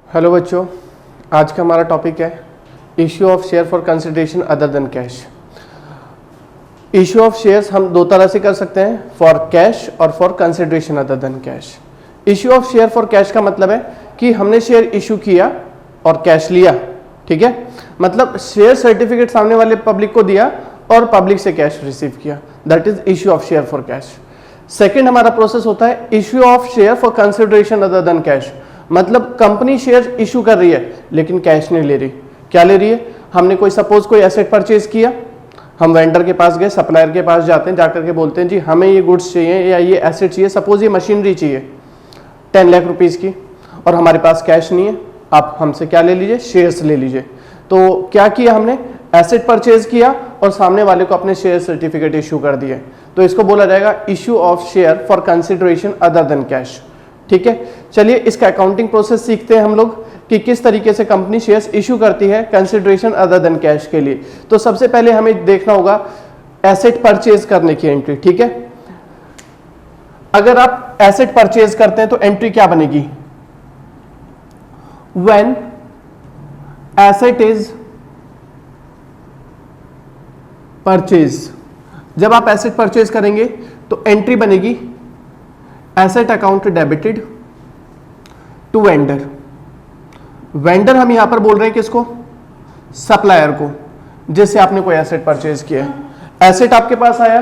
Hello बच्चों, आज का हमारा टॉपिक है issue of share for consideration other than cash. Issue of shares हम दो तरह से कर सकते हैं, फॉर कैश और for consideration other than cash. Issue of share for cash का मतलब है कि हमने शेयर इशू किया और कैश लिया, ठीक है। मतलब शेयर सर्टिफिकेट सामने वाले पब्लिक को दिया और पब्लिक से कैश रिसीव किया, that is issue of share for cash. Second हमारा प्रोसेस होता है issue of share for consideration other than cash. मतलब कंपनी शेयर इशू कर रही है लेकिन कैश नहीं ले रही। क्या ले रही है? हमने कोई सपोज कोई एसेट परचेज किया, हम वेंडर के पास गए, सप्लायर के पास जाते हैं, जाकर के बोलते हैं जी हमें ये गुड्स चाहिए या ये एसेट चाहिए, सपोज ये मशीनरी चाहिए 10 लाख रुपीस की, और हमारे पास कैश नहीं है, आप हमसे क्या ले लीजिए, शेयर्स ले लीजिए। तो क्या किया हमने, एसेट परचेज किया और सामने वाले को अपने शेयर सर्टिफिकेट इशू कर दिए, तो इसको बोला जाएगा issue of share for consideration other than cash, ठीक है। चलिए इसका अकाउंटिंग प्रोसेस सीखते हैं हम लोग कि किस तरीके से कंपनी शेयर्स इशू करती है कंसिडरेशन अदर देन कैश के लिए। तो सबसे पहले हमें देखना होगा एसेट परचेज करने की एंट्री, ठीक है। अगर आप एसेट परचेज करते हैं तो एंट्री क्या बनेगी, व्हेन एसेट इज परचेज। जब आप एसेट परचेज करेंगे तो एंट्री बनेगी asset account debited to vendor. Vendor हम यहां पर बोल रहे हैं किसको, सप्लायर को, जिससे आपने कोई एसेट परचेज किया है। एसेट आपके पास आया,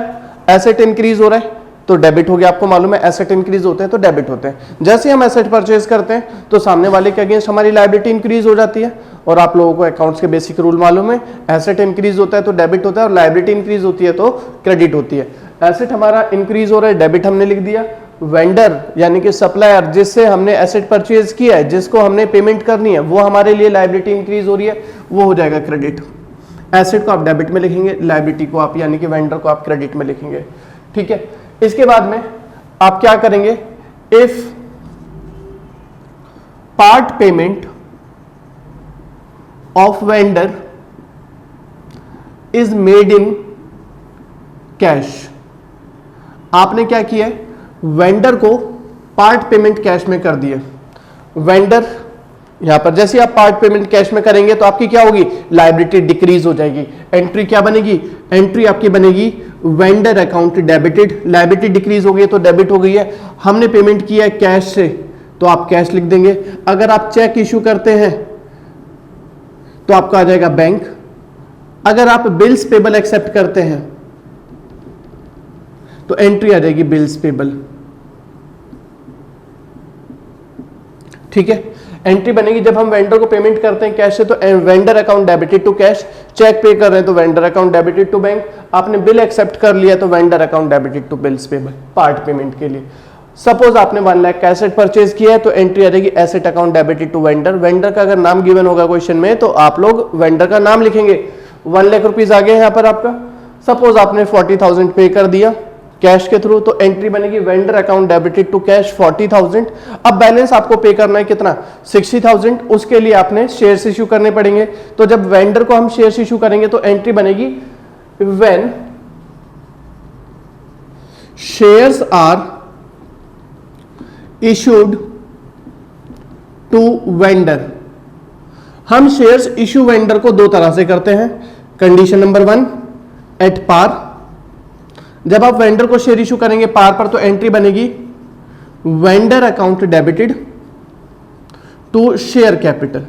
एसेट इंक्रीज हो रहा है तो डेबिट हो गया। आपको मालूम है एसेट इंक्रीज होते हैं तो डेबिट होते हैं। जैसे हम एसेट परचेज करते हैं तो सामने वाले के अगेंस्ट हमारी लायबिलिटी इंक्रीज हो जाती है, और आप लोगों को अकाउंट्स के बेसिक रूल मालूम है, एसेट इंक्रीज होता है तो डेबिट होता है और लायबिलिटी इंक्रीज होती है तो क्रेडिट होती है। एसेट हमारा इंक्रीज हो रहा है, डेबिट हमने लिख दिया। वेंडर यानी कि सप्लायर जिससे हमने एसेट परचेज किया है, जिसको हमने पेमेंट करनी है, वो हमारे लिए लायबिलिटी इंक्रीज हो रही है, वो हो जाएगा क्रेडिट। एसेट को आप डेबिट में लिखेंगे, लायबिलिटी को आप यानी कि वेंडर को आप क्रेडिट में लिखेंगे, ठीक है। इसके बाद में आप क्या करेंगे, if part payment of vendor is made in cash. आपने क्या किया है, वेंडर को पार्ट पेमेंट कैश में कर दिया। वेंडर यहां पर जैसे आप पार्ट पेमेंट कैश में करेंगे तो आपकी क्या होगी, लायबिलिटी डिक्रीज हो जाएगी। एंट्री क्या बनेगी, एंट्री आपकी बनेगी vendor account debited. Liability decrease हो गई तो डेबिट हो गई है, हमने पेमेंट किया है कैश से तो आप कैश लिख देंगे। अगर आप चेक इशू करते हैं तो आपका आ जाएगा बैंक। अगर आप बिल्स पेबल एक्सेप्ट करते हैं तो एंट्री आ जाएगी बिल्स पेबल, ठीक है। एंट्री बनेगी जब हम वेंडर को पेमेंट करते हैं कैश से तो vendor account debited to cash, cheque pay कर रहे हैं तो vendor account debited to bank, आपने बिल एक्सेप्ट कर लिया तो vendor account debited to bills payable part payment के लिए। सपोज आपने 1 लाख का एसेट परचेज किया है तो एंट्री आ जाएगी asset account debited to vendor. Vendor का अगर नाम गिवन होगा क्वेश्चन में तो आप लोग वेंडर का नाम लिखेंगे। 1 लाख रुपीज आ गए यहाँ पर आपका, सपोज आपने 40,000 पे कर दिया कैश के थ्रू तो एंट्री बनेगी vendor account debited to cash 40,000। अब बैलेंस आपको पे करना है कितना, 60,000। उसके लिए आपने शेयर्स इशू करने पड़ेंगे। तो जब वेंडर को हम शेयर्स इशू करेंगे तो एंट्री बनेगी when shares are issued to vendor. हम शेयर्स इशू वेंडर को दो तरह से करते हैं। Condition number 1 at par. जब आप वेंडर को शेयर इशू करेंगे पार पर तो एंट्री बनेगी vendor account debited to share capital.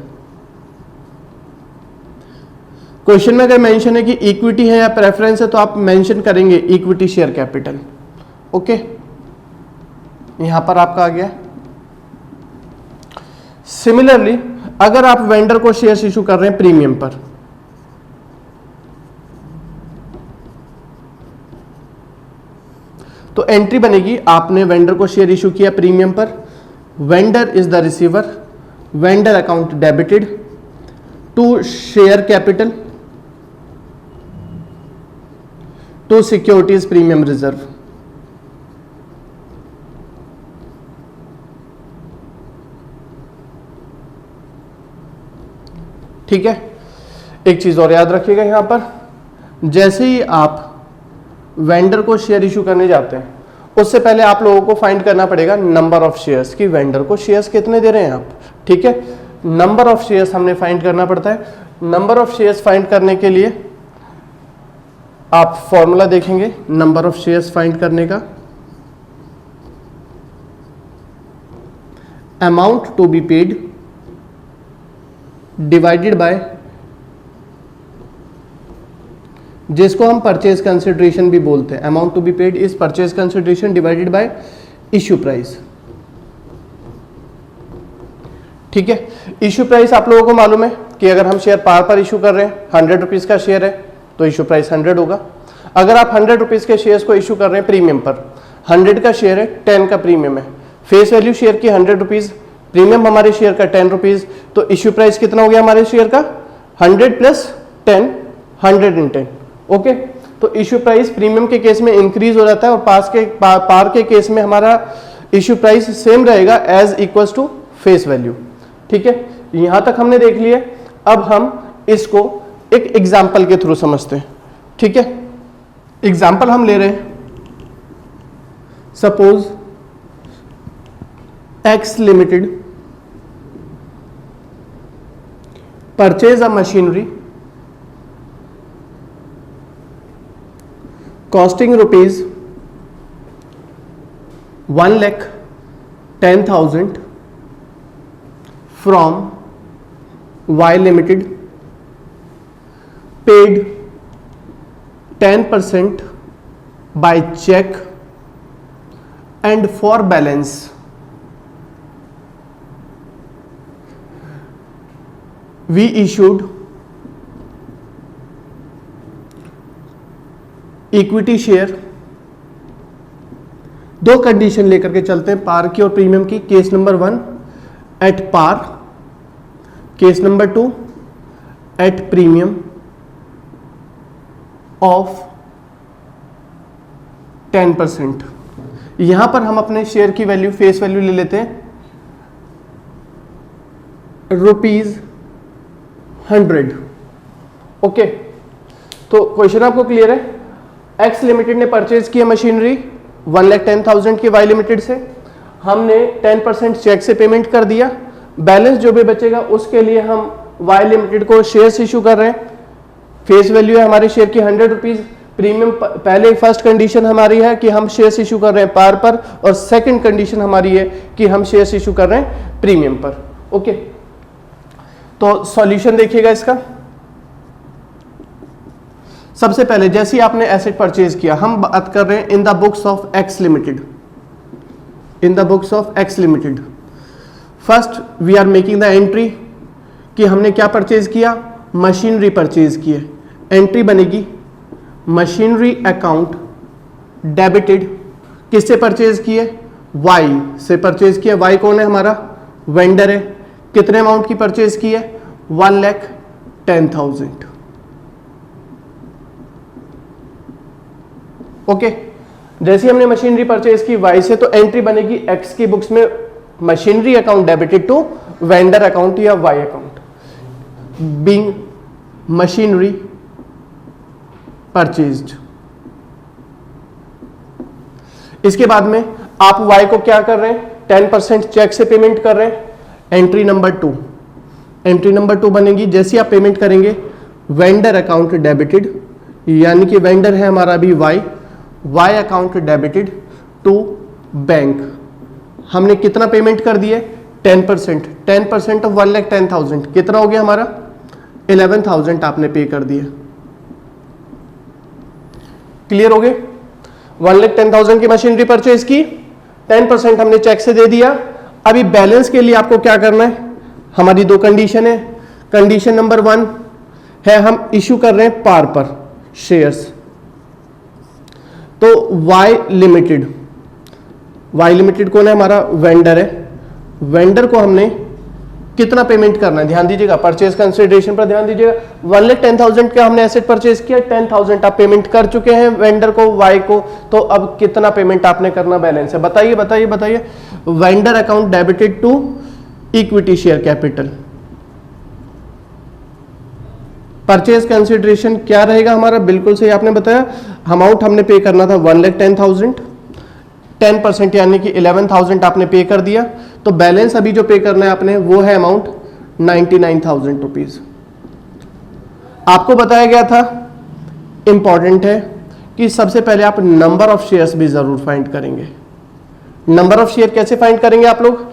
Question में अगर मेंशन है कि इक्विटी है या प्रेफरेंस है तो आप मेंशन करेंगे इक्विटी शेयर कैपिटल, ओके। यहां पर आपका आ गया। सिमिलरली अगर आप वेंडर को शेयर इशू कर रहे हैं प्रीमियम पर तो एंट्री बनेगी, आपने वेंडर को शेयर इशू किया प्रीमियम पर, vendor is the receiver, vendor account debited to share capital to securities premium reserve. ठीक है। एक चीज और याद रखिएगा यहां पर, जैसे ही आप वेंडर को शेयर इशू करने जाते हैं उससे पहले आप लोगों को फाइंड करना पड़ेगा नंबर ऑफ शेयर्स, कि वेंडर को शेयर्स कितने दे रहे हैं आप, ठीक है। नंबर ऑफ शेयर्स हमने फाइंड करना पड़ता है। नंबर ऑफ शेयर्स फाइंड करने के लिए आप फॉर्मूला देखेंगे नंबर ऑफ शेयर्स फाइंड करने का, amount to be paid divided by, जिसको हम परचेज कंसिडरेशन भी बोलते हैं। Amount to be paid is purchase consideration divided by issue price. ठीक है, इश्यू प्राइस आप लोगों को मालूम है कि अगर हम शेयर पार पर इशू कर रहे हैं, 100 रुपीज का शेयर है तो इशू प्राइस 100 होगा। अगर आप 100 रुपीज के शेयर्स को इशू कर रहे हैं प्रीमियम पर, 100 का शेयर है, 10 का प्रीमियम है, फेस वैल्यू शेयर की 100 रुपीज, प्रीमियम हमारे शेयर का 10 रुपीज, तो इश्यू प्राइस कितना हो गया हमारे शेयर का 100 प्लस 10, 110। ओके, तो इश्यू प्राइस प्रीमियम के केस में इंक्रीज हो जाता है और पार के केस में हमारा इश्यू प्राइस सेम रहेगा as equals to face value. ठीक है, यहां तक हमने देख लिया। अब हम इसको एक एग्जाम्पल के थ्रू समझते हैं। ठीक है, एग्जाम्पल हम ले रहे हैं, suppose x limited purchase a machinery costing rupees 1,10,000 from Y Limited, paid 10% by check, and for balance we issued equity share. दो कंडीशन लेकर के चलते हैं पार की और प्रीमियम की। Case number 1 at par, case number 2 at premium of 10%। यहां पर हम अपने शेयर की वैल्यू, फेस वैल्यू ले लेते हैं ₹100। ओके, तो क्वेश्चन आपको क्लियर है। एक्स लिमिटेड ने परचेज किया मशीनरी 1,10,000 की वाई लिमिटेड से, हमने 10% चेक से पेमेंट कर दिया, बैलेंस जो भी बचेगा उसके लिए हम वाई लिमिटेड को शेयर्स इशू कर रहे हैं। फेस वैल्यू है हमारे शेयर की 100 रुपीज, प्रीमियम पहले फर्स्ट कंडीशन हमारी है कि हम शेयर्स इशू कर रहे हैं पार पर, और सेकंड कंडीशन हमारी है कि हम शेयर्स इशू कर रहे हैं प्रीमियम पर। ओके, तो सॉल्यूशन देखिएगा इसका। सबसे पहले जैसे ही आपने एसेट परचेज किया, हम बात कर रहे हैं in the books of X limited, in the books of X limited. First we are making the entry कि हमने क्या परचेज किया, मशीनरी परचेज की है। एंट्री बनेगी मशीनरी अकाउंट डेबिटेड, किससे परचेज किए, वाई से परचेज किया। वाई कौन है, हमारा वेंडर है। कितने अमाउंट की परचेज की है, 1,10,000। ओके, जैसे हमने मशीनरी परचेज की वाई से, तो एंट्री बनेगी एक्स की बुक्स में machinery account debited to vendor account या Y account, being machinery purchased. इसके बाद में आप वाई को क्या कर रहे हैं, 10% चेक से पेमेंट कर रहे हैं। एंट्री नंबर 2, एंट्री नंबर 2 बनेगी जैसे आप पेमेंट करेंगे वेंडर अकाउंट डेबिटेड, यानी कि वेंडर है हमारा अभी Y, Y account debited to bank. हमने कितना पेमेंट कर दिए, 10%, 10% ऑफ 1,10,000 कितना हो गया हमारा, 11,000 आपने पे कर दिए। क्लियर हो गए, 1,10,000 की मशीनरी परचेज की, 10% हमने चेक से दे दिया। अभी बैलेंस के लिए आपको क्या करना है, हमारी दो कंडीशन है। कंडीशन नंबर 1 है हम इशू कर रहे हैं पार पर शेयर्स, तो वाई लिमिटेड, वाई लिमिटेड कौन है, हमारा वेंडर है। वेंडर को हमने कितना पेमेंट करना है, ध्यान दीजिएगा, परचेज कंसिडरेशन पर ध्यान दीजिएगा। 1,10,000 का हमने एसेट परचेज किया, 10,000 आप पेमेंट कर चुके हैं वेंडर को, वाई को, तो अब कितना पेमेंट आपने करना बैलेंस है, बताइए बताइए बताइए। Vendor account debited to equity share capital. Purchase consideration क्या रहेगा हमारा, बिल्कुल सही आपने बताया, अमाउंट हमने पे करना था 1,10,000, 10% यानी कि 11,000 आपने पे कर दिया, तो बैलेंस अभी जो पे करना है आपने वो है अमाउंट 99,000 रुपीज। आपको बताया गया था, इंपॉर्टेंट है कि सबसे पहले आप नंबर ऑफ शेयर्स भी जरूर फाइंड करेंगे। नंबर ऑफ शेयर कैसे फाइंड करेंगे आप लोग?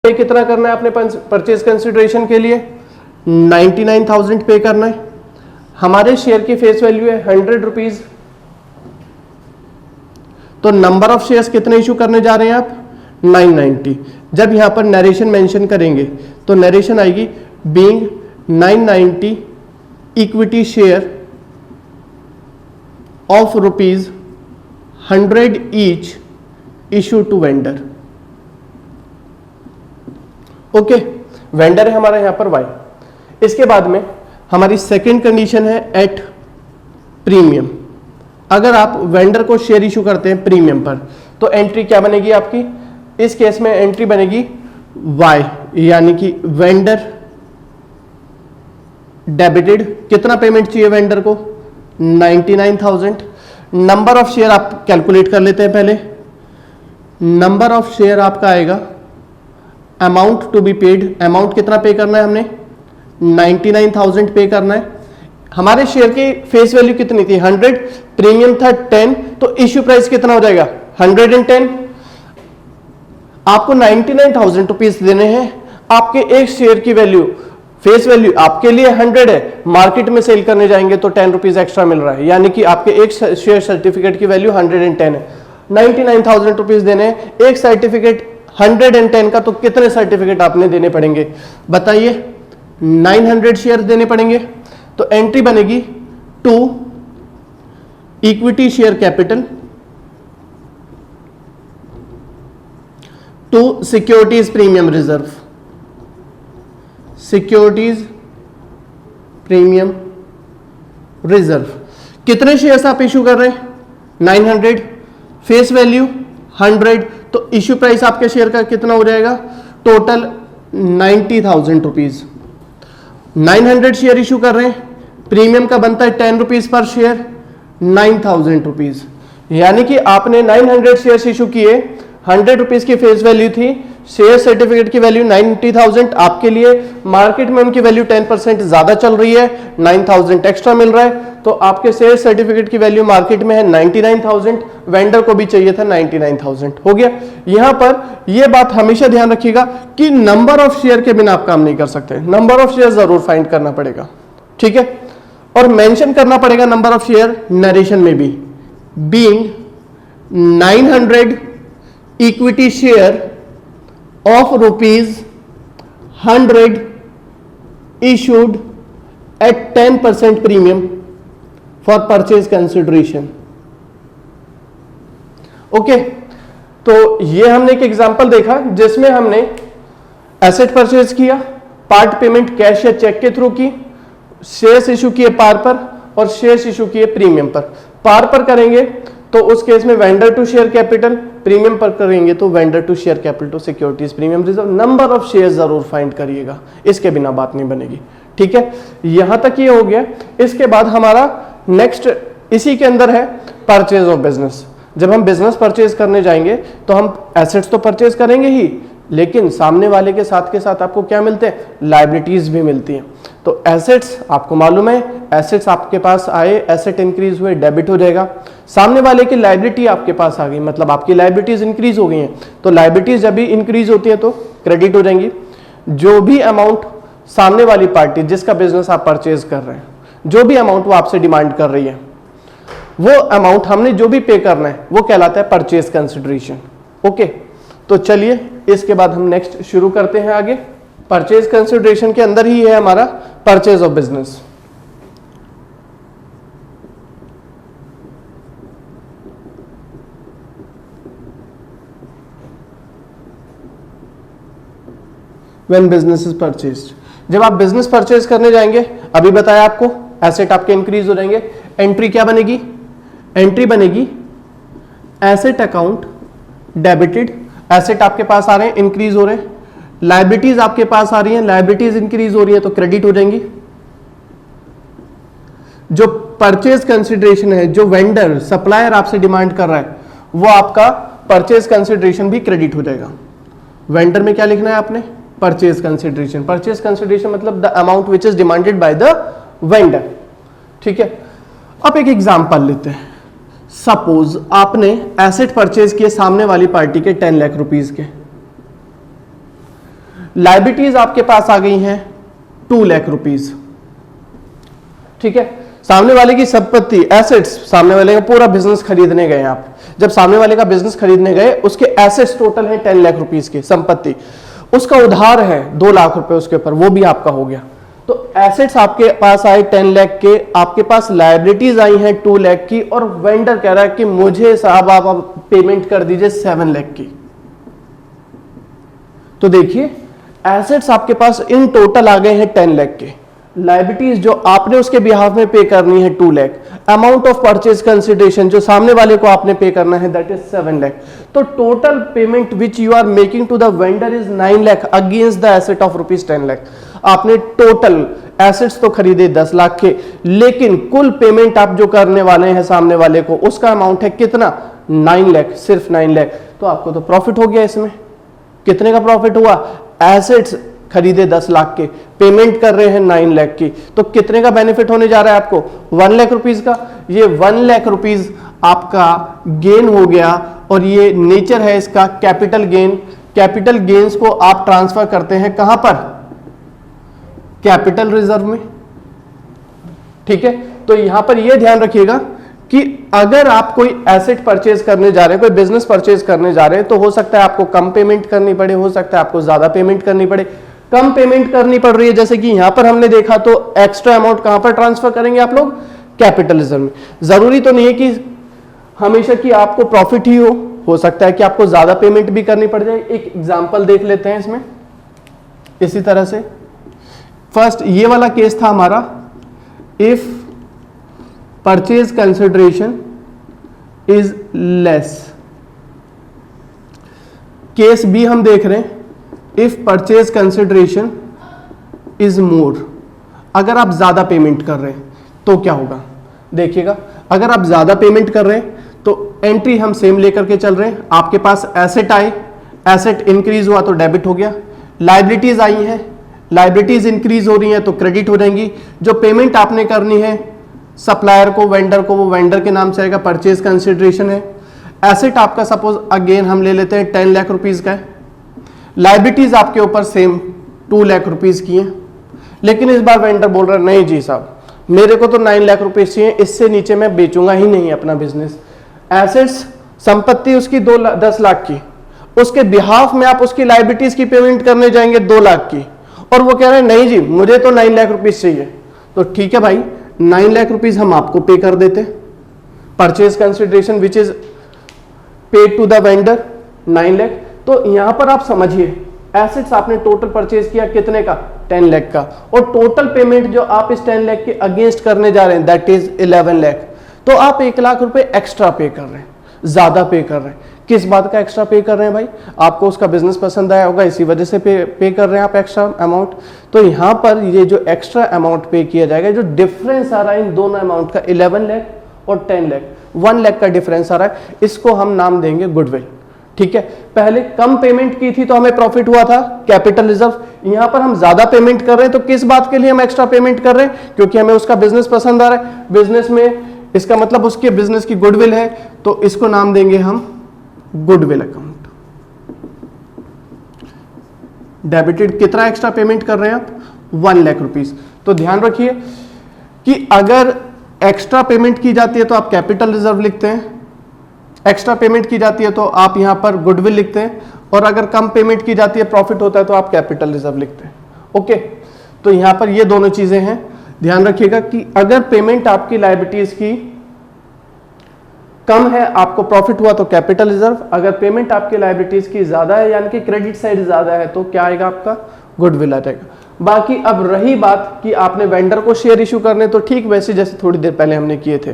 कितना करना है आपने परचेज कंसिडरेशन के लिए? 99,000 पे करना है। हमारे शेयर की फेस वैल्यू है 100 रुपीज, तो नंबर ऑफ शेयर्स कितने इशू करने जा रहे हैं आप? 990। जब यहां पर नरेशन मेंशन करेंगे तो नरेशन आएगी being 990 equity share of rupees 100 each issue to vendor. Okay, vendor है हमारा यहां पर वाई। इसके बाद में हमारी सेकंड कंडीशन है एट प्रीमियम। अगर आप वेंडर को शेयर इशू करते हैं प्रीमियम पर तो एंट्री क्या बनेगी आपकी? इस केस में एंट्री बनेगी वाई, यानी कि वेंडर डेबिटेड। कितना पेमेंट चाहिए वेंडर को? 99,000। नंबर ऑफ शेयर आप कैलकुलेट कर लेते हैं पहले। नंबर ऑफ शेयर आपका आएगा amount to be paid. Amount कितना पे करना है हमने? 99,000 पे करना है। हमारे शेयर की फेस वैल्यू कितनी थी? 100, प्रीमियम था 10, तो इश्यू प्राइस कितना हो जाएगा? 110। आपको 99,000 रुपीज देने हैं। आपके एक शेयर की वैल्यू, फेस वैल्यू आपके लिए 100 है, मार्केट में सेल करने जाएंगे तो 10 रुपीज एक्स्ट्रा मिल रहा है, यानी कि आपके एक शेयर सर्टिफिकेट की वैल्यू 110 है। 99,000 रुपीज देने हैं, एक सर्टिफिकेट 110 का, तो कितने सर्टिफिकेट आपने देने पड़ेंगे बताइए? 900 शेयर देने पड़ेंगे। तो एंट्री बनेगी to equity share capital to securities premium reserve. Securities premium reserve कितने शेयर्स आप इशू कर रहे हैं? 900, फेस वैल्यू 100, तो इश्यू प्राइस आपके शेयर का कितना हो जाएगा? Total 90,000 rupees. 900 शेयर इशू कर रहे हैं, प्रीमियम का बनता है 10 रुपीज पर शेयर, 9,000 रुपीज। यानी कि आपने 900 शेयर इशू किए, 100 रुपीज की फेस वैल्यू थी, शेयर सर्टिफिकेट की वैल्यू 90,000। आपके लिए मार्केट में उनकी वैल्यू 10% ज्यादा चल रही है, 9,000 एक्स्ट्रा मिल रहा है, तो आपके शेयर सर्टिफिकेट की वैल्यू मार्केट में है 99,000, वेंडर को भी चाहिए था 99,000। हो गया। यहां पर यह बात हमेशा ध्यान रखिएगा कि नंबर ऑफ शेयर के बिना आप काम नहीं कर सकते, नंबर ऑफ शेयर जरूर फाइंड करना पड़ेगा, ठीक है? और मेंशन करना पड़ेगा नंबर ऑफ शेयर नरेशन में भी, being 900 equity share of rupees 100 issued at 10% premium for purchase consideration। Okay, तो ये हमने एक एग्जांपल देखा जिसमें हमने एसेट परचेज किया, पार्ट पेमेंट कैश या चेक के थ्रू की, शेयर्स इशू किए पार पर और शेयर्स इशू किए प्रीमियम पर। पार पर करेंगे तो उस केस में vendor to share capital, premium पर करेंगे तो vendor to share capital to securities premium reserve. Number of share जरूर फाइंड करिएगा, इसके बिना बात नहीं बनेगी, ठीक है? यहां तक ये हो गया। इसके बाद हमारा नेक्स्ट इसी के अंदर है परचेज ऑफ बिजनेस। जब हम बिजनेस परचेज करने जाएंगे तो हम एसेट्स तो परचेज करेंगे ही, लेकिन सामने वाले के साथ आपको क्या मिलते हैं? लायबिलिटीज भी मिलती हैं। तो एसेट्स आपको मालूम है, एसेट्स आपके पास आए, एसेट इंक्रीज हुए, डेबिट हो जाएगा। सामने वाले की लायबिलिटी आपके पास आ गई, मतलब आपकी लायबिलिटीज इंक्रीज हो गई हैं, तो लायबिलिटीज जब भी इंक्रीज होती है तो क्रेडिट हो जाएंगी। जो भी अमाउंट सामने वाली पार्टी जिसका बिजनेस आप परचेज कर रहे हैं, जो भी अमाउंट वो आपसे डिमांड कर रही है, वो अमाउंट हमने जो भी पे करना है वो कहलाता है परचेज कंसिडरेशन। ओके, तो चलिए इसके बाद हम नेक्स्ट शुरू करते हैं आगे। परचेज कंसिडरेशन के अंदर ही है हमारा purchase of business. When business is purchased, जब आप बिजनेस परचेज करने जाएंगे, अभी बताया आपको, एसेट आपके इंक्रीज हो जाएंगे। एंट्री क्या बनेगी? एंट्री बनेगी एसेट अकाउंट डेबिटेड, एसेट आपके पास आ रहे हैं, इंक्रीज हो रहे हैं। लायबिलिटीज आपके पास आ रही हैं, लायबिलिटीज इंक्रीज हो रही है तो क्रेडिट हो जाएंगी। जो परचेज कंसिडरेशन है, जो वेंडर सप्लायर आपसे डिमांड कर रहा है, वो आपका परचेज कंसिडरेशन भी क्रेडिट हो जाएगा। वेंडर में क्या लिखना है आपने? Purchase consideration. परचेज कंसिडरेशन मतलब the amount which is demanded by the vendor, ठीक है। अब एक एग्जांपल लेते हैं। सपोज आपने एसेट परचेज किए सामने वाली पार्टी के 10 लाख रुपीस के, लायबिलिटीज आपके पास आ गई हैं 2 लाख रुपीस, ठीक है। सामने वाले की संपत्ति एसेट्स, सामने वाले का पूरा बिजनेस खरीदने गए आप, जब सामने वाले का बिजनेस खरीदने गए उसके एसेट्स टोटल है 10 लाख रुपीस की संपत्ति, उसका उधार है 2 लाख रुपए उसके ऊपर, वो भी आपका हो गया। तो एसेट्स आपके पास आए 10 लाख के, आपके पास लायबिलिटीज आई हैं 2 लाख की, और वेंडर कह रहा है कि मुझे साहब आप पेमेंट कर दीजिए 7 लाख की। तो देखिए एसेट्स आपके पास इन टोटल आ गए हैं 10 लाख के, लायबिलिटीज जो आपने उसके बिहाफ में पे करनी है 2 lakh, amount of purchase consideration जो सामने वाले को आपने पे करना है दैट इज 7 लाख। तो total payment which you are making to the vendor is 9 lakh against the asset of rupees 10 lakh. आपने टोटल एसेट्स तो खरीदे 10 लाख के, लेकिन कुल पेमेंट आप जो करने वाले हैं सामने वाले को उसका अमाउंट है कितना, 9 लाख, सिर्फ 9 लाख। तो आपको तो प्रॉफिट हो गया इसमें। कितने का प्रॉफिट हुआ, एसेट्स खरीदे 10 लाख के, पेमेंट कर रहे हैं 9 लाख की, तो कितने का बेनिफिट होने जा रहा है आपको, 1 लाख रुपीस का। ये 1 लाख रुपीस आपका गेन हो गया, और ये नेचर है इसका कैपिटल गेन। कैपिटल गेन्स को आप ट्रांसफर करते हैं कहां पर, कैपिटल रिजर्व में, ठीक है। तो यहां पर यह ध्यान रखिएगा कि अगर आप कोई एसेट परचेज करने जा रहे हैं, कोई बिजनेस परचेज करने जा रहे हैं, तो हो सकता है आपको कम पेमेंट करनी पड़े, हो सकता है आपको ज्यादा पेमेंट करनी पड़े। कम पेमेंट करनी पड़ रही है जैसे कि यहां पर हमने देखा, तो एक्स्ट्रा अमाउंट कहां पर ट्रांसफर करेंगे आप लोग, कैपिटलिज्म में। जरूरी तो नहीं है कि हमेशा कि आपको प्रॉफिट ही हो सकता है कि आपको ज्यादा पेमेंट भी करनी पड़ जाए। एक एग्जांपल देख लेते हैं इसमें। इसी तरह से फर्स्ट ये वाला केस था हमारा, if purchase consideration is less. Case B हम देख रहे हैं, if purchase consideration is more. अगर आप ज्यादा पेमेंट कर रहे हैं तो क्या होगा, देखिएगा। अगर आप ज्यादा पेमेंट कर रहे हैं तो एंट्री हम सेम लेकर के चल रहे हैं। आपके पास एसेट आए, एसेट इंक्रीज हुआ तो डेबिट हो गया, लायबिलिटीज आई हैं, लायबिलिटीज इंक्रीज हो रही हैं तो क्रेडिट हो जाएंगी। जो पेमेंट आपने करनी है सप्लायर को, वेंडर को, वो वेंडर के नाम से आएगा, परचेज कंसिडरेशन है। एसेट आपका सपोज अगेन हम ले लेते हैं 10 लाख रुपीस का है, लायबिलिटीज आपके ऊपर सेम 2 लाख रुपीस की है, लेकिन इस बार वेंडर बोल रहा है नहीं जी साहब मेरे को तो 9 लाख रुपीस चाहिए, इससे नीचे मैं बेचूंगा ही नहीं अपना बिजनेस। एसेट्स संपत्ति उसकी 10 लाख की, उसके बिहाफ में आप उसकी लायबिलिटीज की पेमेंट करने जाएंगे 2 लाख की, और वो कह रहे हैं नहीं जी मुझे तो 9 लाख रुपीस चाहिए। तो ठीक है भाई 9 लाख रुपीस हम आपको पे कर देते, purchase consideration which is paid to the vendor 9 lakh. तो यहां पर आप समझिए एसेट्स आपने टोटल परचेज किया कितने का, 10 लाख का, और टोटल पेमेंट जो आप इस 10 लाख के अगेंस्ट करने जा रहे हैं दैट इज 11 लाख। तो आप 1 लाख रुपए एक्स्ट्रा पे कर रहे हैं, ज्यादा पे कर रहे हैं। किस बात का एक्स्ट्रा पे कर रहे हैं भाई, आपको उसका बिजनेस पसंद आया होगा इसी वजह से पे कर रहे हैं आप एक्स्ट्रा अमाउंट। तो यहां पर ये जो एक्स्ट्रा अमाउंट पे किया जाएगा, जो डिफरेंस आ रहा है इन दोनों अमाउंट का 11 लाख और 10 लाख, 1 लाख का डिफरेंस आ रहा है, इसको हम नाम देंगे गुडविल। ठीक है, पहले कम पेमेंट की थी तो हमें प्रॉफिट हुआ था कैपिटल रिजर्व, यहां पर हम ज्यादा पेमेंट कर रहे हैं तो किस बात के लिए हम एक्स्ट्रा पेमेंट कर रहे हैं, क्योंकि हमें उसका बिजनेस पसंद आ रहा है, बिजनेस में इसका मतलब उसके बिजनेस की गुडविल है, तो इसको नाम देंगे हम गुडविल अकाउंट। डेबिटेड कितना एक्स्ट्रा पेमेंट कर रहे हैं आप, 1 लाख रुपीस। तो ध्यान रखिए कि अगर एक्स्ट्रा पेमेंट की जाती है तो आप कैपिटल रिजर्व लिखते हैं, एक्स्ट्रा पेमेंट की जाती है तो आप यहां पर गुडविल लिखते हैं, और अगर कम पेमेंट की जाती है प्रॉफिट होता है तो आप कैपिटल रिजर्व लिखते हैं। ओके, तो यहां पर ये दोनों चीजें हैं, ध्यान रखिएगा कि अगर पेमेंट आपकी लायबिलिटीज की कम है आपको प्रॉफिट हुआ तो कैपिटल रिजर्व, अगर पेमेंट आपकी लायबिलिटीज की ज्यादा है यानी कि क्रेडिट साइड ज्यादा है तो क्या आएगा आपका, गुडविल आ जाएगा। बाकी अब रही बात कि आपने वेंडर को शेयर इशू करने, तो ठीक वैसे जैसे थोड़ी देर पहले हमने किए थे।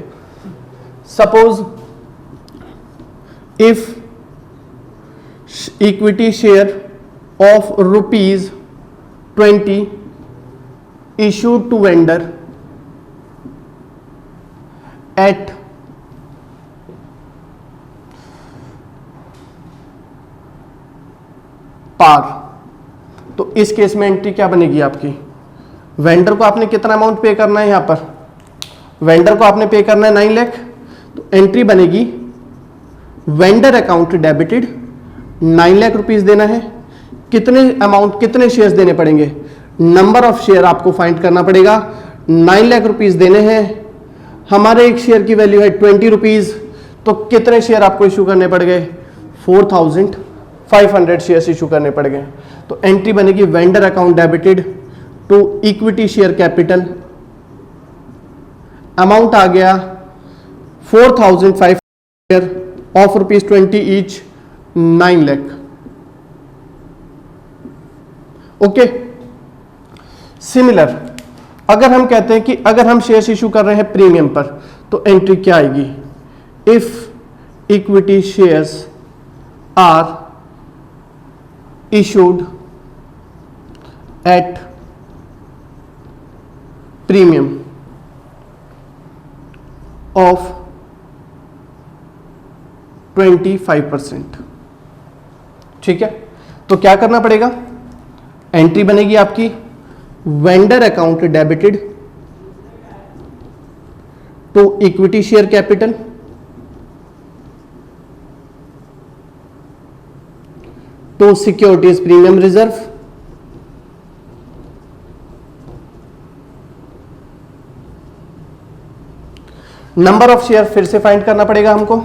Suppose if equity share of ₹20 issued to vendor at par, तो इस केस में एंट्री क्या बनेगी आपकी, वेंडर को आपने कितना अमाउंट पे करना है, यहां पर वेंडर को आपने पे करना है 9 लाख, तो एंट्री बनेगी vendor account debited 9 lakh rupees देना है। कितने अमाउंट, कितने शेयर्स देने पड़ेंगे, नंबर ऑफ शेयर आपको फाइंड करना पड़ेगा। 9 लाख रुपीस देने हैं, हमारे एक शेयर की वैल्यू है 20 रुपीज, तो कितने शेयर आपको इशू करने पड़ गए, 4500 शेयर्स इशू करने पड़ गए। तो एंट्री बनेगी vendor account debited to equity share capital, amount आ गया 4500 share of ₹20 each, 9 lakh. Okay, similar अगर हम कहते हैं कि अगर हम शेयर्स इशू कर रहे हैं प्रीमियम पर, तो एंट्री क्या आएगी, if equity shares are issued at premium of 25%। ठीक है, तो क्या करना पड़ेगा, एंट्री बनेगी आपकी vendor account debited to equity share capital to securities premium reserve number of share फिर से फाइंड करना पड़ेगा हमको।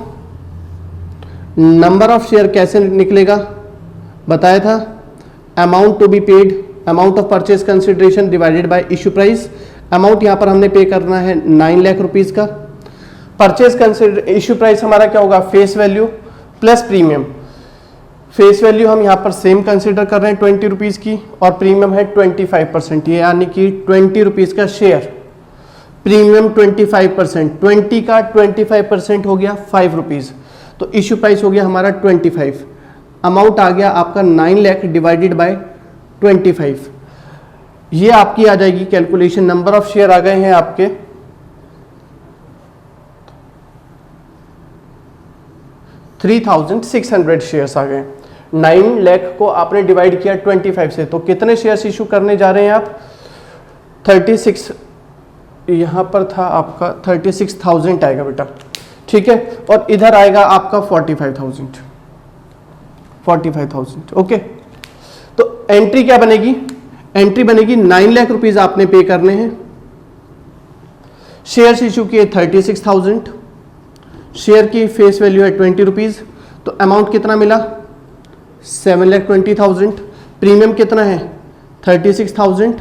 नंबर ऑफ शेयर कैसे निकलेगा, बताया था, amount to be paid, amount of purchase consideration divided by issue price. Amount यहां पर हमने पे करना है 9 लाख रुपीस का। परचेज कंसिडर इश्यू प्राइस हमारा क्या होगा, face value plus premium. Face value हम यहां पर सेम कंसिडर कर रहे हैं 20 रुपीज की, और प्रीमियम है 25%, ये यानी कि 20 रुपीज का शेयर, प्रीमियम 25%, 20 का 25% हो गया 5 रुपीज, तो इश्यू प्राइस हो गया हमारा 25। अमाउंट आ गया आपका 9 लाख डिवाइडेड बाय 25। ये आपकी आ जाएगी कैलकुलेशन, नंबर ऑफ शेयर आ गए हैं आपके 3600 शेयर्स आ गए। 9 लाख को आपने डिवाइड किया 25 से, तो कितने शेयर्स इशू करने जा रहे हैं आप, 36, यहां पर था आपका 36,000 आएगा बेटा, ठीक है, और इधर आएगा आपका 45,000। ओके, तो एंट्री क्या बनेगी, एंट्री बनेगी 9 लाख रुपीज आपने पे करने हैं, शेयर्स इशू किए 36,000, शेयर की फेस वैल्यू है 20 रुपीज, तो अमाउंट कितना मिला 7,20,000, प्रीमियम कितना है 36,000,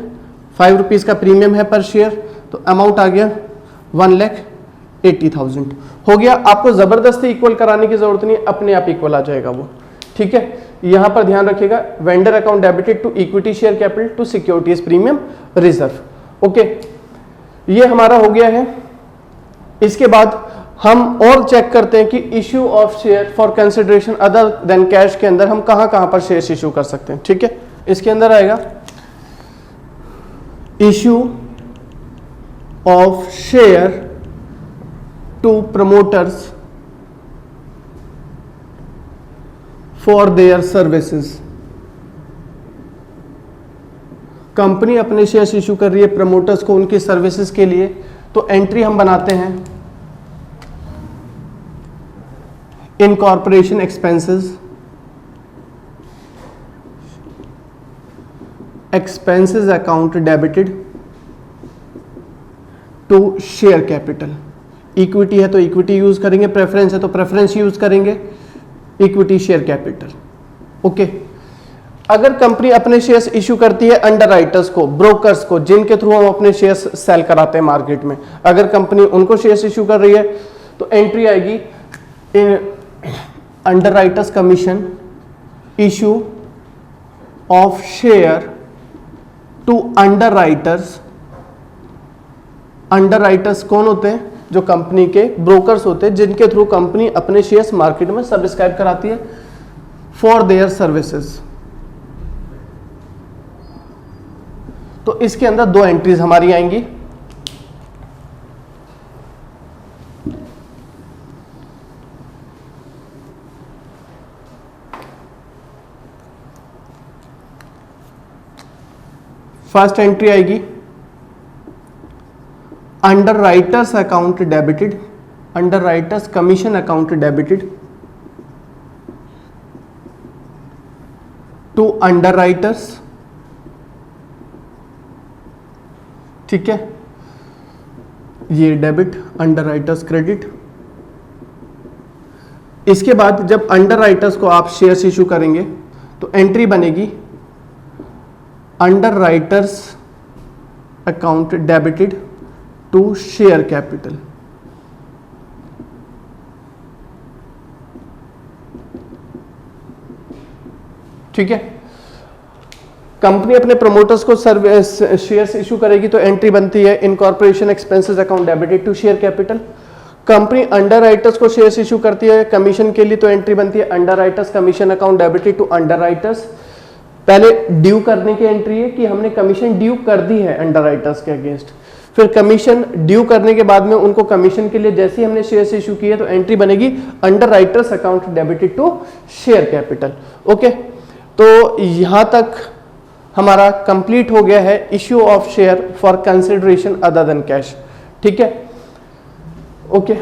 5 रुपीज का प्रीमियम है पर शेयर, तो अमाउंट आ गया 1,80,000 हो गया। आपको जबरदस्ती इक्वल कराने की जरूरत नहीं, अपने आप इक्वल आ जाएगा वो, ठीक है। यहां पर ध्यान रखिएगा, vendor account debited to equity share capital to securities premium reserve. Okay, ये हमारा हो गया है। इसके बाद हम और चेक करते हैं कि issue of share for consideration other than cash के अंदर हम कहां कहां पर शेयर इश्यू कर सकते हैं, ठीक है। इसके अंदर आएगा issue of share to promoters for their services. Company अपने शेयर्स इशू कर रही है प्रमोटर्स को उनकी सर्विसेज के लिए, तो एंट्री हम बनाते हैं incorporation expenses, expenses account debited to share capital. Equity है तो इक्विटी यूज करेंगे, प्रेफरेंस है तो प्रेफरेंस यूज करेंगे, इक्विटी शेयर कैपिटल। ओके, अगर कंपनी अपने शेयर्स इशू करती है अंडरराइटर्स को, ब्रोकर्स को, जिनके थ्रू हम अपने शेयर्स सेल कराते हैं मार्केट में, अगर कंपनी उनको शेयर्स इशू कर रही है तो एंट्री आएगी इन underwriters commission issue of share to underwriters. Underwriters कौन होते हैं, जो कंपनी के ब्रोकर्स होते हैं, जिनके थ्रू कंपनी अपने शेयर्स मार्केट में सब्सक्राइब कराती है फॉर देयर सर्विसेज। तो इसके अंदर दो एंट्रीज हमारी आएंगी। फर्स्ट एंट्री आएगी underwriters account debited, underwriters commission account debited to underwriters, ठीक है, ये डेबिट, अंडर राइटर्स क्रेडिट। इसके बाद जब अंडर राइटर्स को आप शेयर्स इशू करेंगे तो एंट्री बनेगी underwriters account debited to share capital. ठीक है, कंपनी अपने प्रमोटर्स को शेयर्स इशू करेगी तो एंट्री बनती है incorporation expenses account debited to share capital. Company underwriters को शेयर्स इशू करती है कमीशन के लिए तो एंट्री बनती है underwriters commission account debited to underwriters. पहले ड्यू करने की एंट्री है कि हमने कमीशन ड्यू कर दी है अंडर राइटर्स के अगेंस्ट, फिर कमीशन ड्यू करने के बाद में उनको कमीशन के लिए जैसे ही हमने शेयर्स इशू किए तो एंट्री बनेगी underwriters account debited to share capital. Okay, तो यहां तक हमारा कंप्लीट हो गया है issue of share for consideration other than cash. ठीक है, ओके।